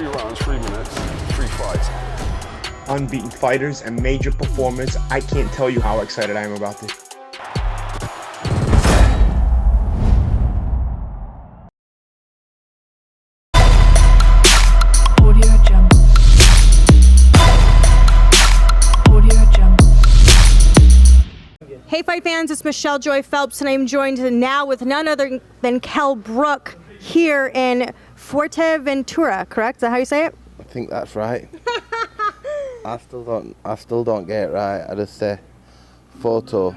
3 rounds, 3 minutes, 3 fights. Unbeaten fighters and major performers. I can't tell you how excited I am about this. Hey Fight fans, it's Michelle Joy Phelps and I'm joined now with none other than Kell Brook here in Fuerteventura, correct? Is that how you say it? I think that's right. I still don't get it right. I just say photo.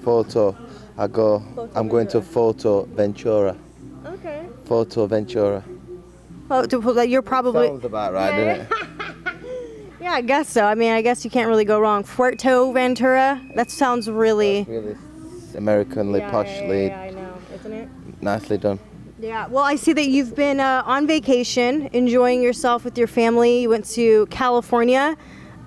I'm going to Fuerteventura. Okay. Fuerteventura. Well, you're probably... Sounds about right, doesn't it? Yeah, I guess so. I mean, I guess you can't really go wrong. Fuerteventura, that sounds really... That's really Americanly, poshly. Yeah, I know, isn't it? Nicely done. Yeah, well, I see that you've been on vacation, enjoying yourself with your family. You went to California,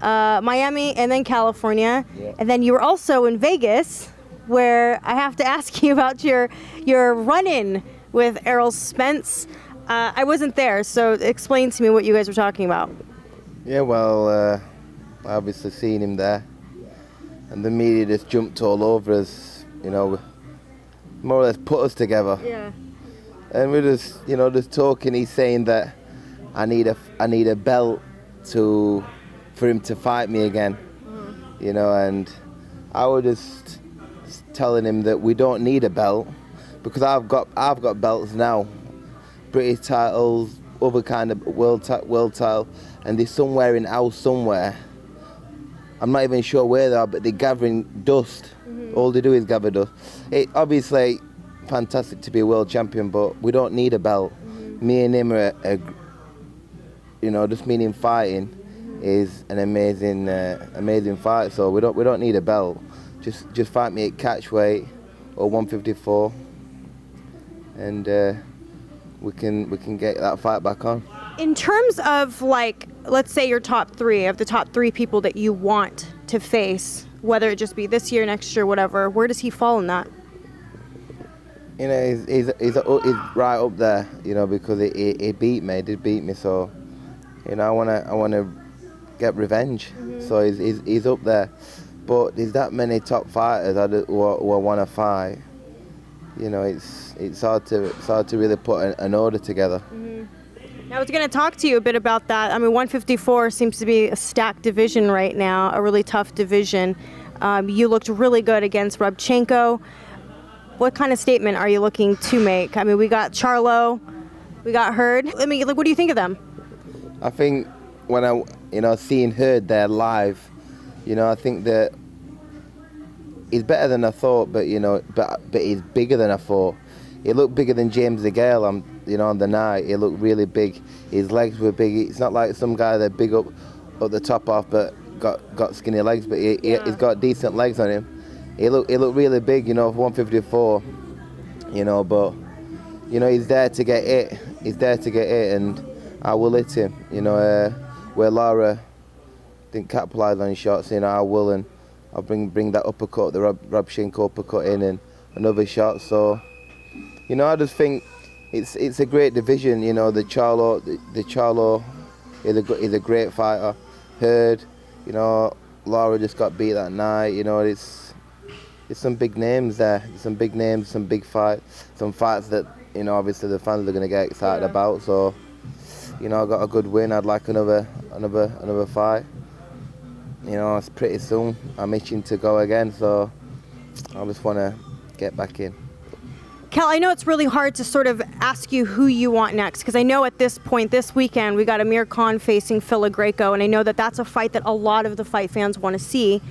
Miami, and then California. Yeah. And then you were also in Vegas, where I have to ask you about your run-in with Errol Spence. I wasn't there, so explain to me what you guys were talking about. Yeah, well, I obviously seen him there, and the media just jumped all over us, you know, more or less put us together. Yeah. And we're just, you know, just talking. He's saying that I need a belt for him to fight me again, you know. And I was just telling him that we don't need a belt because I've got belts now, British titles, other kind of world title, and they're somewhere in house somewhere. I'm not even sure where they are, but they're gathering dust. All they do is gather dust. It obviously. Fantastic to be a world champion, but we don't need a belt. Me and him are you know, just me and him fighting is an amazing fight. So we don't need a belt. Just fight me at catch weight or 154, and we can get that fight back on. In terms of, like, let's say your top three people that you want to face, whether it just be this year, next year, whatever, where does he fall in that? You know, he's right up there, you know, because he did beat me, so, you know, I wanna get revenge. So he's up there, but there's that many top fighters who I want to fight. You know, it's hard to really put an order together. I was going to talk to you a bit about that. I mean, 154 seems to be a stacked division right now, a really tough division. You looked really good against Rubchenko. What kind of statement are you looking to make? I mean, we got Charlo, we got Hurd. I mean, like, what do you think of them? I think when seeing Hurd there live, you know, I think that he's better than I thought, but you know, but he's bigger than I thought. He looked bigger than James DeGale, you know, on the night. He looked really big. His legs were big. It's not like some guy that big up the top off, but got skinny legs. But he's got decent legs on him. He looked really big, you know, for 154, you know, but, you know, he's there to get it. He's there to get it, and I will hit him, you know, where Lara didn't capitalise on his shots, you know, I will, and I'll bring that uppercut, the Rubchenko uppercut in, and another shot. So, you know, I just think it's a great division, you know. The Charlo is a great fighter. Hurd, you know, Lara just got beat that night, you know, it's some big names there. Some big names, some big fights, some fights that, you know, obviously the fans are going to get excited about. So, you know, I got a good win. I'd like another fight. You know, it's pretty soon. I'm itching to go again, so I just want to get back in. Kell, I know it's really hard to sort of ask you who you want next, because I know at this point, this weekend, we got Amir Khan facing Phil Greco, and I know that that's a fight that a lot of the fight fans want to see.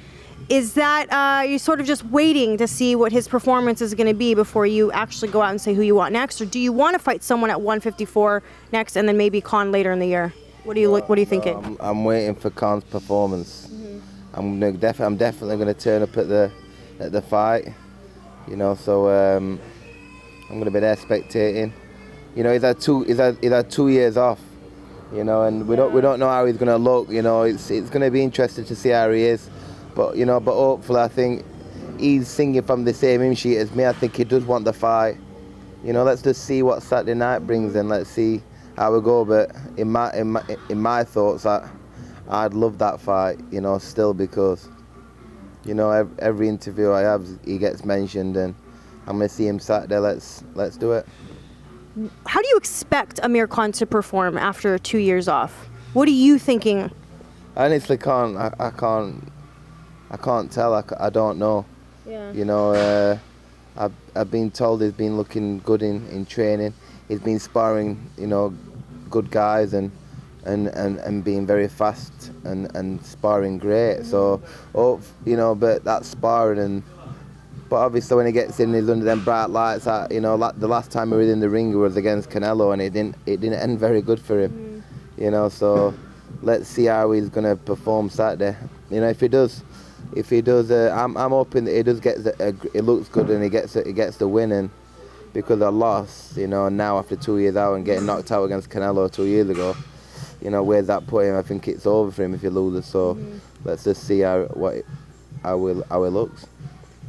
Is that you're sort of just waiting to see what his performance is going to be before you actually go out and say who you want next, or do you want to fight someone at 154 next and then maybe Khan later in the year? What are you thinking? I'm waiting for Khan's performance. I'm definitely going to turn up at the fight, you know. So I'm going to be there spectating. You know, he's had 2 years off, you know, and we don't know how he's going to look. You know, it's going to be interesting to see how he is. But, you know, hopefully I think he's singing from the same hymn sheet as me. I think he does want the fight. You know, let's just see what Saturday night brings, and let's see how it go. But in my thoughts, I'd love that fight, you know, still, because, you know, every interview I have, he gets mentioned, and I'm gonna see him Saturday. Let's do it. How do you expect Amir Khan to perform after 2 years off? What are you thinking? I honestly can't. I can't tell. I don't know. Yeah. You know, I've been told he's been looking good in training. He's been sparring, you know, good guys and being very fast and sparring great. So, you know, but that's sparring. But obviously when he gets in, he's under them bright lights. You know, the last time he was in the ring was against Canelo, and it didn't end very good for him. You know, so let's see how he's gonna perform Saturday. You know, if he does, I'm hoping that he does get it looks good and he gets the win. And because I lost, you know, now after 2 years out and getting knocked out against Canelo 2 years ago, you know, where's that put him? I think it's over for him if he loses. So let's just see how it looks.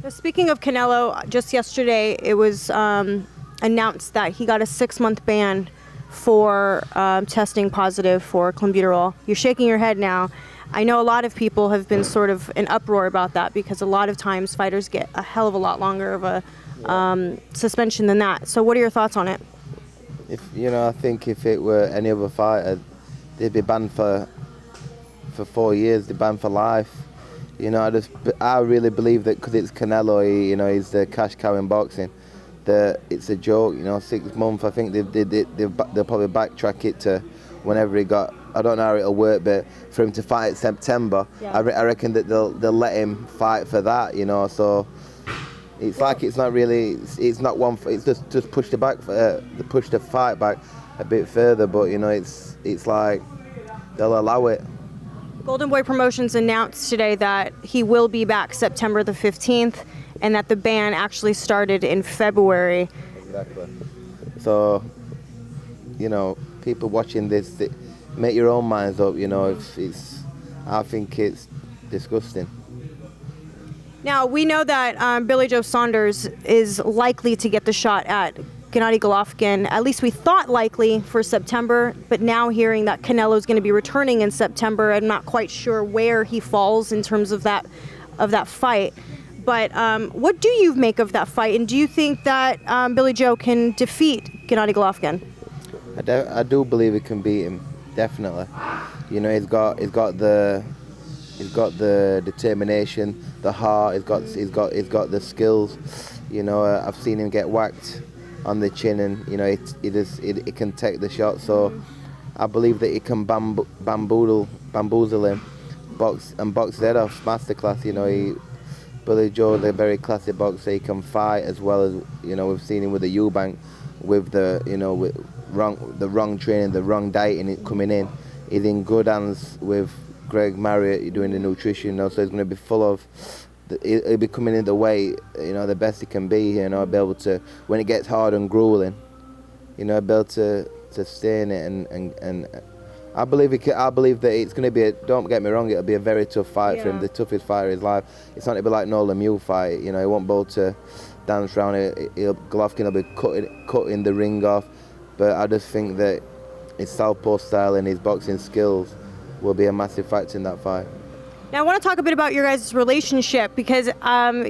Now, speaking of Canelo, just yesterday it was announced that he got a 6-month ban for testing positive for clenbuterol. You're shaking your head now. I know a lot of people have been sort of in uproar about that, because a lot of times fighters get a hell of a lot longer of a suspension than that. So what are your thoughts on it? I think if it were any other fighter, they'd be banned for 4 years. They'd be banned for life. You know, I really believe that because it's Canelo, he's the cash cow in boxing, that it's a joke. You know, 6 months. I think they'll probably backtrack it to whenever he got. I don't know how it'll work, but for him to fight in September, I reckon that they'll let him fight for that. You know, so it's like it's not really. It's not one. It's just push the fight back a bit further. But you know, it's like they'll allow it. Golden Boy Promotions announced today that he will be back September the 15th, and that the ban actually started in February. Exactly. So, you know, people watching this, make your own minds up. You know, I think it's disgusting. Now, we know that Billy Joe Saunders is likely to get the shot at Gennady Golovkin. At least we thought likely for September, but now hearing that Canelo is going to be returning in September, I'm not quite sure where he falls in terms of that fight. But what do you make of that fight, and do you think that Billy Joe can defeat Gennady Golovkin? I do believe he can beat him, definitely. You know, he's got the determination, the heart. He's got the skills. You know, I've seen him get whacked on the chin, and you know it can take the shot. So I believe that he can bamboozle him, box his head off. Masterclass. You know, Billy Joe is a very classy boxer. He can fight as well as, you know, we've seen him with the Eubank, with the wrong training, the wrong dieting coming in. He's in good hands with Greg Marriott doing the nutrition. You know, so he's going to be full of. He'll be coming in the weight, you know, the best he can be. You know, be able to, when it gets hard and grueling, you know, be able to stay in it, and I believe that it's going to be. Don't get me wrong, it'll be a very tough fight for him, the toughest fight of his life. It's not going to be like no Lemieux fight. You know, he won't be able to dance around it. Golovkin will be cutting the ring off, but I just think that his southpaw style and his boxing skills will be a massive factor in that fight. Now, I want to talk a bit about your guys' relationship, because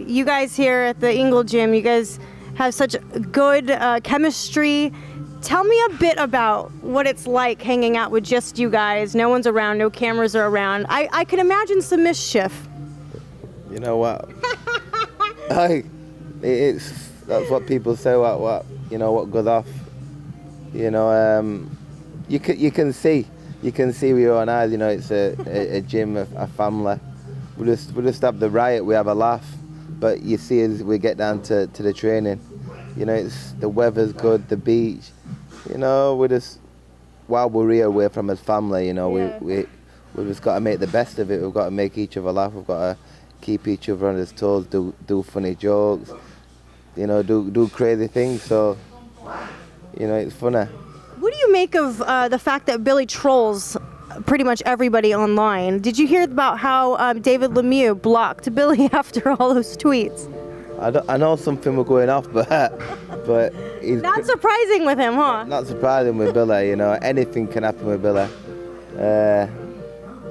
you guys here at the Ingle Gym, you guys have such good chemistry. Tell me a bit about what it's like hanging out with just you guys. No one's around, no cameras are around. I can imagine some mischief. You know what? That's what people say. What goes off. You know, you can see. You can see with your own eyes, you know, it's a gym, a family. We just have the riot, we have a laugh. But you see as we get down to the training, you know, the weather's good, the beach. You know, while we're here, we're from as family, you know, we've just got to make the best of it. We've got to make each other laugh. We've got to keep each other on his toes, do funny jokes, you know, do crazy things. So, you know, it's funny. What do you make of the fact that Billy trolls pretty much everybody online? Did you hear about how David Lemieux blocked Billy after all those tweets? I know something was going off, but he's Not surprising with him, huh? not surprising with Billy. You know, anything can happen with Billy.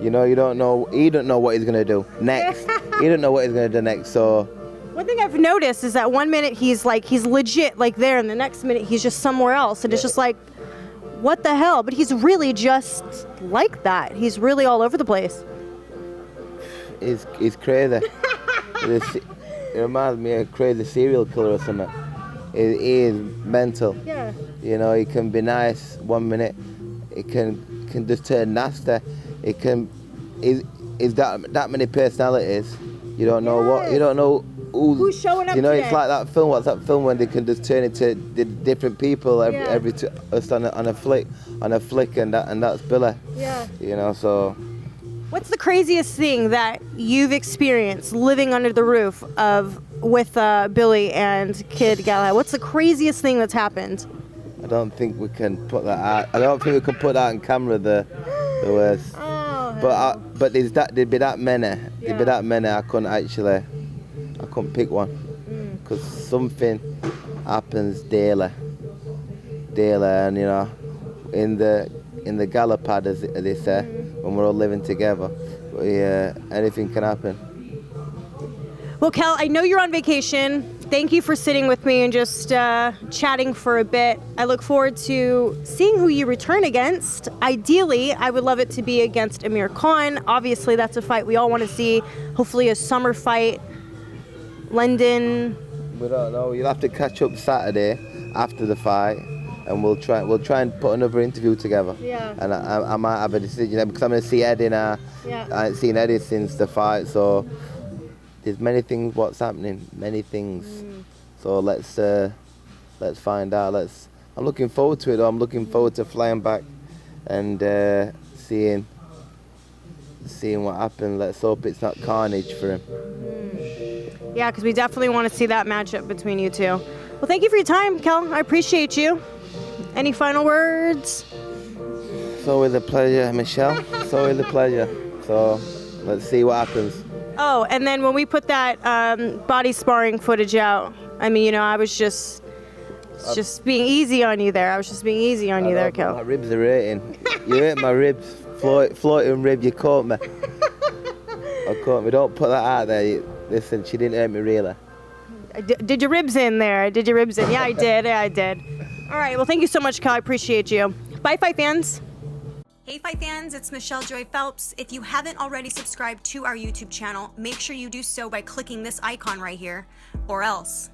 You know, you don't know what he's gonna do next. You don't know what he's gonna do next. So One thing I've noticed is that one minute he's legit like there, and the next minute he's just somewhere else, and it's just like, what the hell? But he's really just like that. He's really all over the place. he's crazy. It reminds me of a crazy serial killer or something. He is mental. Yeah. You know, he can be nice one minute, it can just turn nasty. It can, is that many personalities. You don't know Yeah. you don't know Who's showing up You know, today? it's like that film. What's that film when they can just turn into different people Yeah. just on a flick, and that's Billy. Yeah. You know, so. What's the craziest thing that you've experienced living under the roof with Billy and Kid Galahad? What's the craziest thing that's happened? I don't think we can put that out. I don't think we can put that on camera. The worst. Oh. But there'd be that many. There'd be that many. I couldn't pick one because something happens daily, and you know, in the Galapad, as they say, when we're all living together, anything can happen. Well, Kell, I know you're on vacation. Thank you for sitting with me and just chatting for a bit. I look forward to seeing who you return against. Ideally, I would love it to be against Amir Khan. Obviously, that's a fight we all want to see. Hopefully a summer fight. London. We don't know. You'll have to catch up Saturday after the fight, and we'll try and put another interview together. Yeah. And I might have a decision because I'm going to see Eddie now. Yeah. I ain't seen Eddie since the fight, so there's many things what's happening, many things. So let's find out. I'm looking forward to it. I'm looking forward to flying back and seeing what happens. Let's hope it's not carnage for him. Yeah, because we definitely want to see that matchup between you two. Well, thank you for your time, Kell. I appreciate you. Any final words? It's always a pleasure, Michelle. It's always a pleasure. So let's see what happens. Oh, and then when we put that body sparring footage out, I mean, you know, I was just being easy on you there. I was just being easy on you there, Kell. My ribs are hurting. You hurt my ribs. Floating rib, you caught me. I caught me. Don't put that out there. Listen, she didn't hurt me really. Did your ribs in there? Did your ribs in? Yeah, I did. Yeah, I did. All right. Well, thank you so much, Kell. I appreciate you. Bye, Fight fans. Hey, Fight fans. It's Michelle Joy Phelps. If you haven't already subscribed to our YouTube channel, make sure you do so by clicking this icon right here, or else